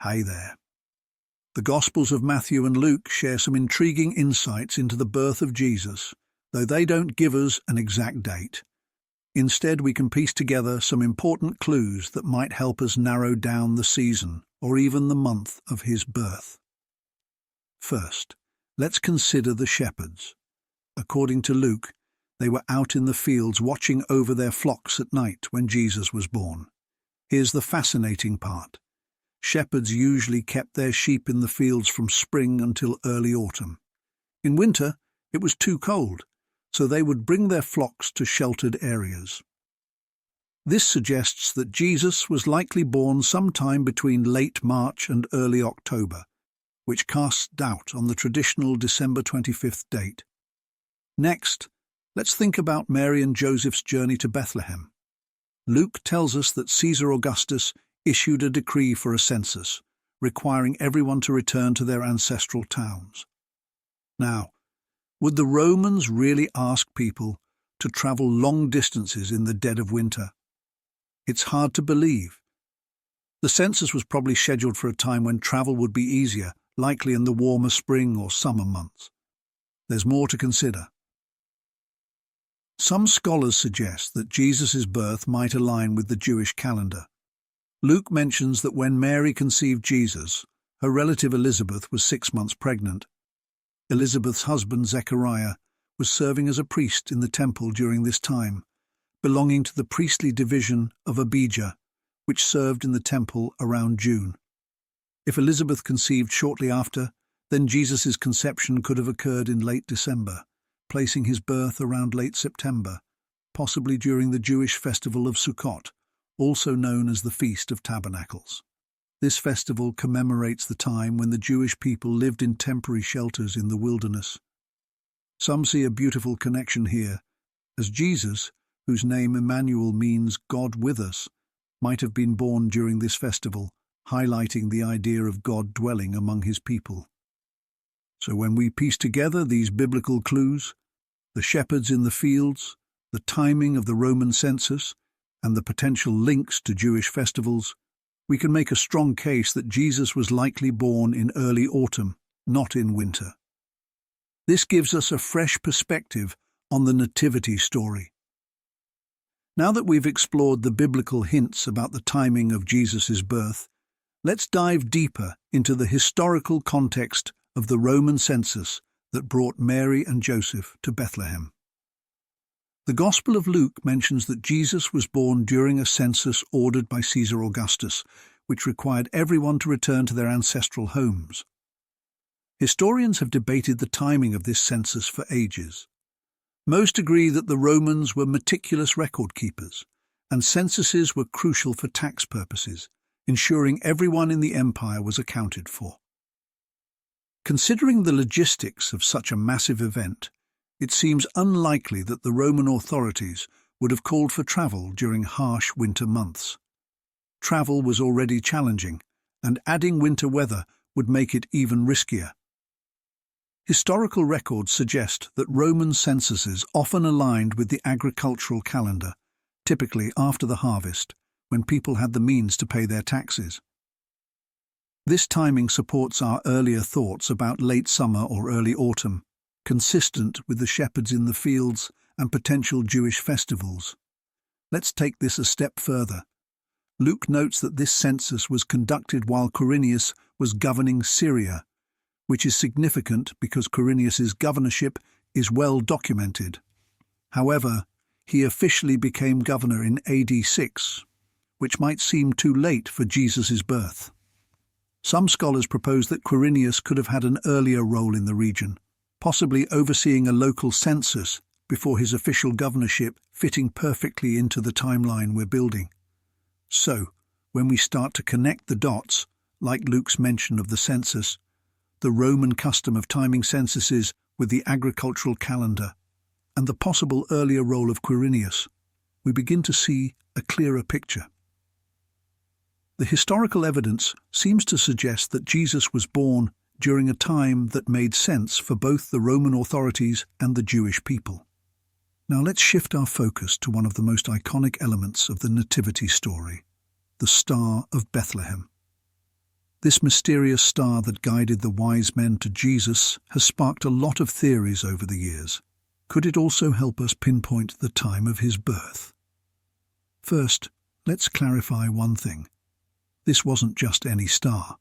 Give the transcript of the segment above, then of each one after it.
Hey there. The Gospels of Matthew and Luke share some intriguing insights into the birth of Jesus, though they don't give us an exact date. Instead, we can piece together some important clues that might help us narrow down the season or even the month of his birth. First, let's consider the shepherds. According to Luke, they were out in the fields watching over their flocks at night when Jesus was born. Here's the fascinating part. Shepherds usually kept their sheep in the fields from spring until early autumn. In winter, it was too cold, so they would bring their flocks to sheltered areas. This suggests that Jesus was likely born sometime between late March and early October, which casts doubt on the traditional December 25th date. Next, let's think about Mary and Joseph's journey to Bethlehem. Luke tells us that Caesar Augustus issued a decree for a census, requiring everyone to return to their ancestral towns. Now, would the Romans really ask people to travel long distances in the dead of winter? It's hard to believe. The census was probably scheduled for a time when travel would be easier, likely in the warmer spring or summer months. There's more to consider. Some scholars suggest that Jesus' birth might align with the Jewish calendar. Luke mentions that when Mary conceived Jesus, her relative Elizabeth was 6 months pregnant. Elizabeth's husband Zechariah was serving as a priest in the temple during this time, belonging to the priestly division of Abijah, which served in the temple around June. If Elizabeth conceived shortly after, then Jesus' conception could have occurred in late December, placing his birth around late September, possibly during the Jewish festival of Sukkot, also known as the Feast of Tabernacles. This festival commemorates the time when the Jewish people lived in temporary shelters in the wilderness. Some see a beautiful connection here, as Jesus, whose name Emmanuel means God with us, might have been born during this festival, highlighting the idea of God dwelling among his people. So when we piece together these biblical clues, the shepherds in the fields, the timing of the Roman census, and the potential links to Jewish festivals, we can make a strong case that Jesus was likely born in early autumn, not in winter. This gives us a fresh perspective on the Nativity story. Now that we've explored the biblical hints about the timing of Jesus' birth, let's dive deeper into the historical context of the Roman census that brought Mary and Joseph to Bethlehem. The Gospel of Luke mentions that Jesus was born during a census ordered by Caesar Augustus, which required everyone to return to their ancestral homes. Historians have debated the timing of this census for ages. Most agree that the Romans were meticulous record keepers, and censuses were crucial for tax purposes, ensuring everyone in the empire was accounted for. Considering the logistics of such a massive event, it seems unlikely that the Roman authorities would have called for travel during harsh winter months. Travel was already challenging, and adding winter weather would make it even riskier. Historical records suggest that Roman censuses often aligned with the agricultural calendar, typically after the harvest, when people had the means to pay their taxes. This timing supports our earlier thoughts about late summer or early autumn, consistent with the shepherds in the fields and potential Jewish festivals. Let's take this a step further. Luke notes that this census was conducted while Quirinius was governing Syria, which is significant because Quirinius's governorship is well documented. However, he officially became governor in AD 6, which might seem too late for Jesus' birth. Some scholars propose that Quirinius could have had an earlier role in the region, possibly overseeing a local census before his official governorship, fitting perfectly into the timeline we're building. So, when we start to connect the dots, like Luke's mention of the census, the Roman custom of timing censuses with the agricultural calendar, and the possible earlier role of Quirinius, we begin to see a clearer picture. The historical evidence seems to suggest that Jesus was born during a time that made sense for both the Roman authorities and the Jewish people. Now let's shift our focus to one of the most iconic elements of the Nativity story, the Star of Bethlehem. This mysterious star that guided the wise men to Jesus has sparked a lot of theories over the years. Could it also help us pinpoint the time of his birth? First, let's clarify one thing. This wasn't just any star.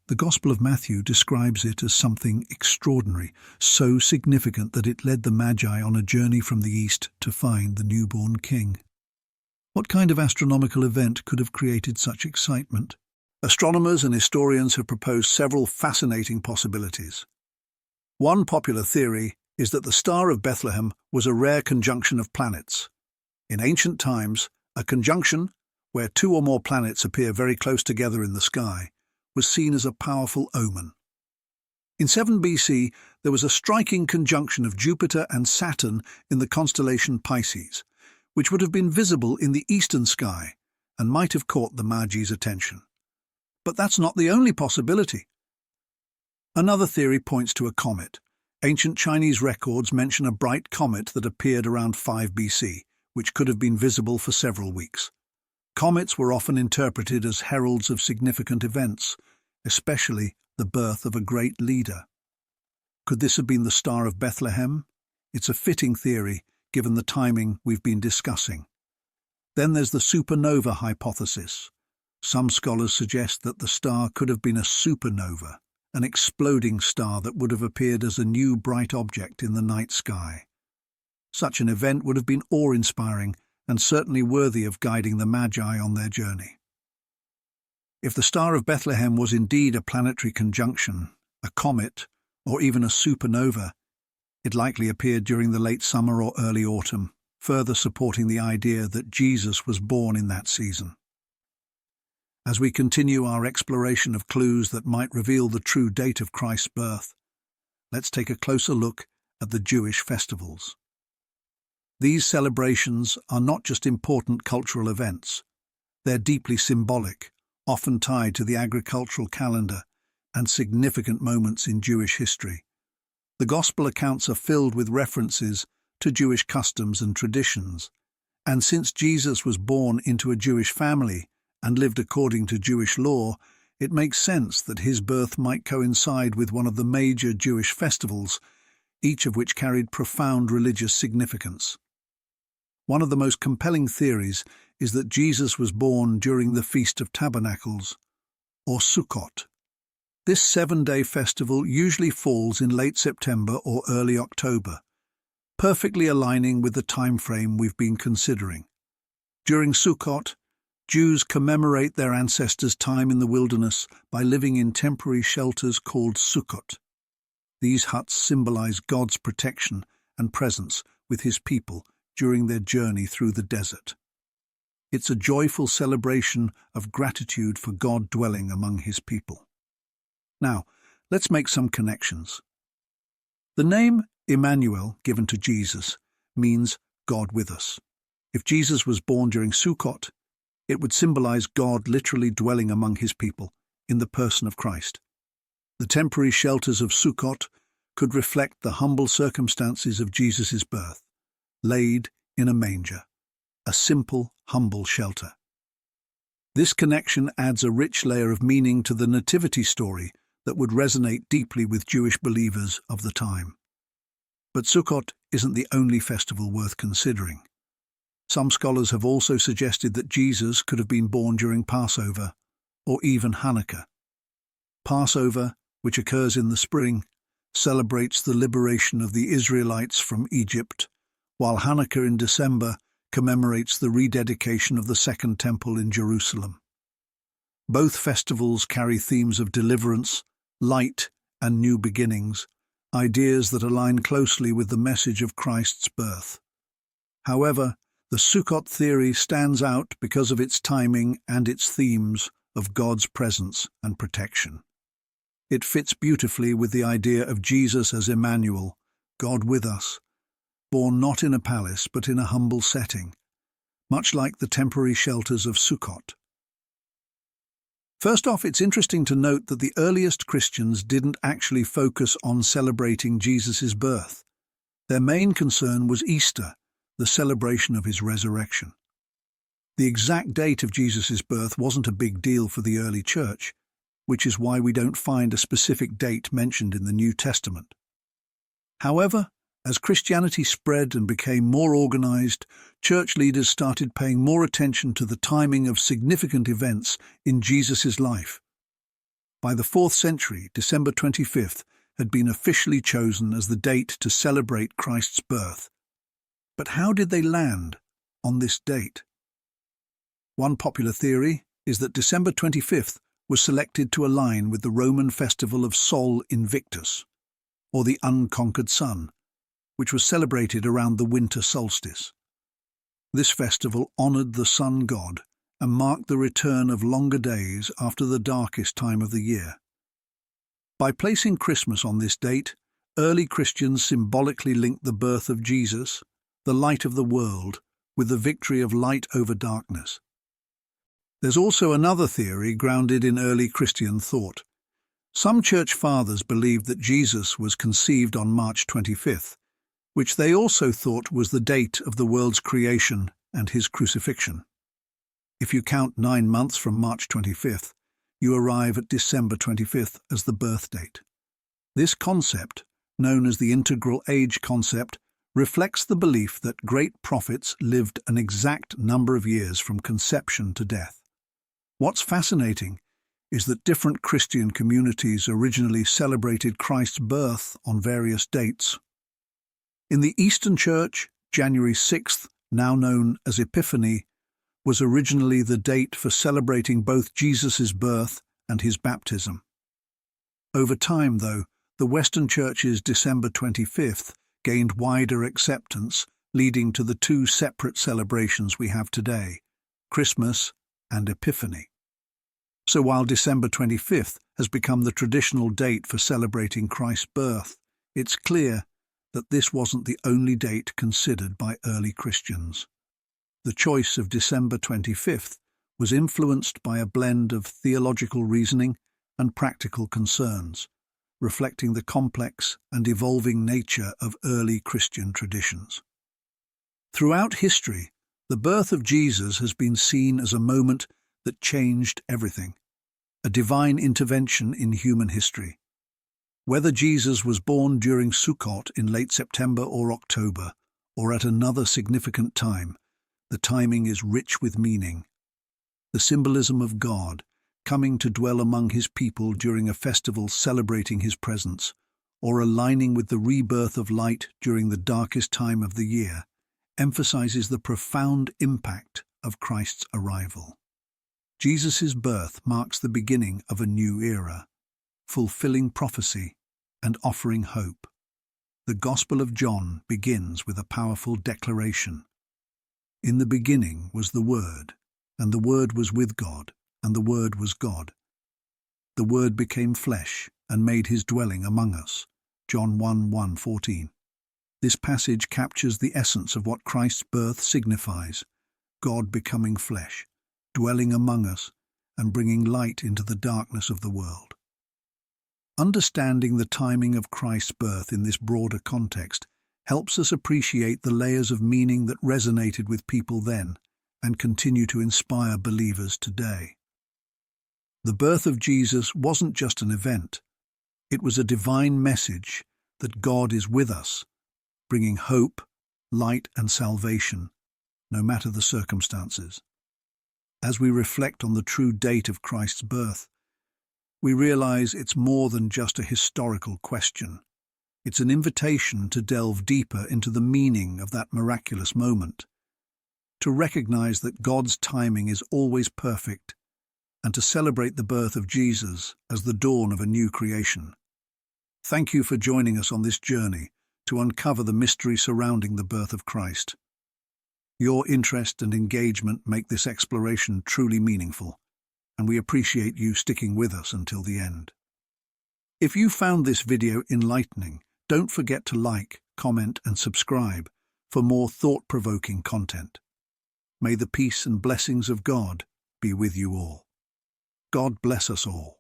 The Gospel of Matthew describes it as something extraordinary, so significant that it led the Magi on a journey from the east to find the newborn king. What kind of astronomical event could have created such excitement? Astronomers and historians have proposed several fascinating possibilities. One popular theory is that the Star of Bethlehem was a rare conjunction of planets. In ancient times, a conjunction, where two or more planets appear very close together in the sky, was seen as a powerful omen. In 7 BC, there was a striking conjunction of Jupiter and Saturn in the constellation Pisces, which would have been visible in the eastern sky and might have caught the Magi's attention. But that's not the only possibility. Another theory points to a comet. Ancient Chinese records mention a bright comet that appeared around 5 BC, which could have been visible for several weeks. Comets were often interpreted as heralds of significant events, especially the birth of a great leader. Could this have been the Star of Bethlehem? It's a fitting theory, given the timing we've been discussing. Then there's the supernova hypothesis. Some scholars suggest that the star could have been a supernova, an exploding star that would have appeared as a new bright object in the night sky. Such an event would have been awe-inspiring and certainly worthy of guiding the Magi on their journey. If the Star of Bethlehem was indeed a planetary conjunction, a comet, or even a supernova, it likely appeared during the late summer or early autumn, further supporting the idea that Jesus was born in that season. As we continue our exploration of clues that might reveal the true date of Christ's birth, let's take a closer look at the Jewish festivals. These celebrations are not just important cultural events. They're deeply symbolic, often tied to the agricultural calendar and significant moments in Jewish history. The Gospel accounts are filled with references to Jewish customs and traditions, and since Jesus was born into a Jewish family and lived according to Jewish law, it makes sense that his birth might coincide with one of the major Jewish festivals, each of which carried profound religious significance. One of the most compelling theories is that Jesus was born during the Feast of Tabernacles, or Sukkot. This 7-day festival usually falls in late September or early October, perfectly aligning with the time frame we've been considering. During Sukkot, Jews commemorate their ancestors' time in the wilderness by living in temporary shelters called Sukkot. These huts symbolize God's protection and presence with his people during their journey through the desert. It's a joyful celebration of gratitude for God dwelling among his people. Now, let's make some connections. The name Emmanuel, given to Jesus, means God with us. If Jesus was born during Sukkot, it would symbolize God literally dwelling among his people in the person of Christ. The temporary shelters of Sukkot could reflect the humble circumstances of Jesus' birth, laid in a manger, a simple, humble shelter. This connection adds a rich layer of meaning to the Nativity story that would resonate deeply with Jewish believers of the time. But Sukkot isn't the only festival worth considering. Some scholars have also suggested that Jesus could have been born during Passover, or even Hanukkah. Passover, which occurs in the spring, celebrates the liberation of the Israelites from Egypt, while Hanukkah in December commemorates the rededication of the Second Temple in Jerusalem. Both festivals carry themes of deliverance, light, and new beginnings, ideas that align closely with the message of Christ's birth. However, the Sukkot theory stands out because of its timing and its themes of God's presence and protection. It fits beautifully with the idea of Jesus as Emmanuel, God with us, born not in a palace but in a humble setting, much like the temporary shelters of Sukkot. First off, it's interesting to note that the earliest Christians didn't actually focus on celebrating Jesus' birth. Their main concern was Easter, the celebration of his resurrection. The exact date of Jesus' birth wasn't a big deal for the early church. which is why we don't find a specific date mentioned in the New Testament. However, as Christianity spread and became more organized, church leaders started paying more attention to the timing of significant events in Jesus' life. By the 4th century, December 25th had been officially chosen as the date to celebrate Christ's birth. But how did they land on this date? One popular theory is that December 25th was selected to align with the Roman festival of Sol Invictus, or the unconquered sun, which was celebrated around the winter solstice. This festival honored the sun god and marked the return of longer days after the darkest time of the year. By placing Christmas on this date, early Christians symbolically linked the birth of Jesus, the light of the world, with the victory of light over darkness. There's also another theory grounded in early Christian thought. Some church fathers believed that Jesus was conceived on March 25th, which they also thought was the date of the world's creation and his crucifixion. If you count 9 months from March 25th, you arrive at December 25th as the birth date. This concept, known as the integral age concept, reflects the belief that great prophets lived an exact number of years from conception to death. What's fascinating is that different Christian communities originally celebrated Christ's birth on various dates. In the Eastern Church, January 6th, now known as Epiphany, was originally the date for celebrating both Jesus' birth and his baptism. Over time, though, the Western Church's December 25th gained wider acceptance, leading to the 2 separate celebrations we have today, Christmas and Epiphany. So while December 25th has become the traditional date for celebrating Christ's birth, it's clear that this wasn't the only date considered by early Christians. The choice of December 25th was influenced by a blend of theological reasoning and practical concerns, reflecting the complex and evolving nature of early Christian traditions. Throughout history, the birth of Jesus has been seen as a moment that changed everything, a divine intervention in human history. Whether Jesus was born during Sukkot in late September or October, or at another significant time, the timing is rich with meaning. The symbolism of God coming to dwell among his people during a festival celebrating his presence, or aligning with the rebirth of light during the darkest time of the year, emphasizes the profound impact of Christ's arrival. Jesus' birth marks the beginning of a new era, fulfilling prophecy and offering hope. The Gospel of John begins with a powerful declaration. In the beginning was the Word, and the Word was with God, and the Word was God. The Word became flesh and made his dwelling among us. John 1:14. This passage captures the essence of what Christ's birth signifies, God becoming flesh, dwelling among us, and bringing light into the darkness of the world. Understanding the timing of Christ's birth in this broader context helps us appreciate the layers of meaning that resonated with people then and continue to inspire believers today. The birth of Jesus wasn't just an event. It was a divine message that God is with us, bringing hope, light, and salvation, no matter the circumstances. As we reflect on the true date of Christ's birth, we realize it's more than just a historical question. It's an invitation to delve deeper into the meaning of that miraculous moment, to recognize that God's timing is always perfect, and to celebrate the birth of Jesus as the dawn of a new creation. Thank you for joining us on this journey to uncover the mystery surrounding the birth of Christ. Your interest and engagement make this exploration truly meaningful, and we appreciate you sticking with us until the end. If you found this video enlightening, don't forget to like, comment, and subscribe for more thought-provoking content. May the peace and blessings of God be with you all. God bless us all.